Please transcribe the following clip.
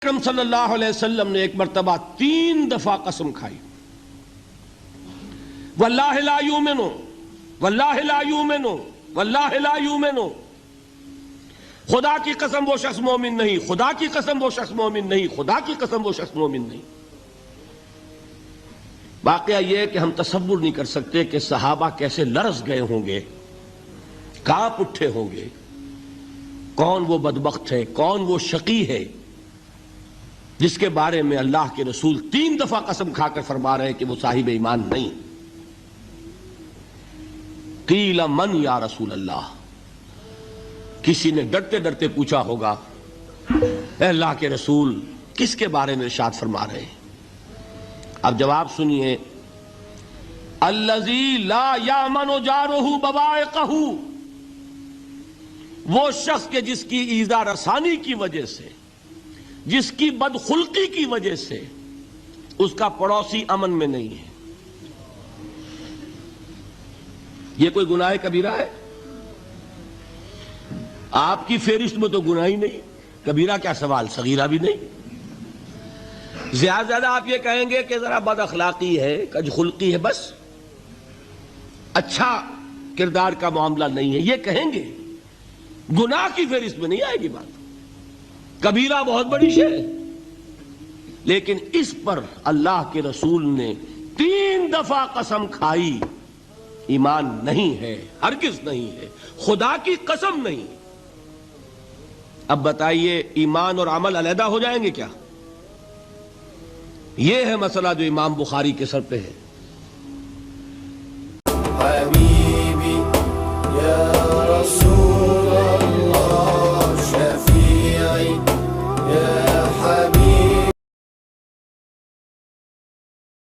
اکرم صلی اللہ علیہ وسلم نے ایک مرتبہ 3 دفعہ قسم کھائی، واللہ لا یؤمنو، واللہ لا یؤمنو، واللہ لا یؤمنو، خدا کی قسم وہ شخص مومن نہیں، خدا کی قسم وہ شخص مومن نہیں، خدا کی قسم وہ شخص مومن نہیں۔ واقعہ یہ کہ ہم تصور نہیں کر سکتے کہ صحابہ کیسے لرز گئے ہوں گے، کانپ اٹھے ہوں گے، کون وہ بدبخت ہے، کون وہ شقی ہے جس کے بارے میں اللہ کے رسول 3 دفعہ قسم کھا کر فرما رہے ہیں کہ وہ صاحب ایمان نہیں۔ قیل من یا رسول اللہ، کسی نے ڈرتے ڈرتے پوچھا ہوگا اے اللہ کے رسول کس کے بارے میں ارشاد فرما رہے ہیں؟ اب جواب سنیے، الذی لا یامن جارہ بوائقہ، وہ شخص کے جس کی ایذا رسانی کی وجہ سے، جس کی بدخلقی کی وجہ سے اس کا پڑوسی امن میں نہیں ہے۔ یہ کوئی گناہ کبیرہ ہے؟ آپ کی فہرست میں تو گناہ ہی نہیں، کبیرہ کیا سوال، صغیرہ بھی نہیں۔ زیادہ آپ یہ کہیں گے کہ ذرا بد اخلاقی ہے، کج خلقی ہے، بس اچھا کردار کا معاملہ نہیں ہے، یہ کہیں گے، گناہ کی فہرست میں نہیں آئے گی بات۔ کبیرہ بہت بڑی شے ہے، لیکن اس پر اللہ کے رسول نے 3 دفعہ قسم کھائی، ایمان نہیں ہے، ہرگز نہیں ہے، خدا کی قسم نہیں۔ اب بتائیے ایمان اور عمل علیحدہ ہو جائیں گے کیا؟ یہ ہے مسئلہ جو امام بخاری کے سر پہ ہے۔ حبیبی یا رسول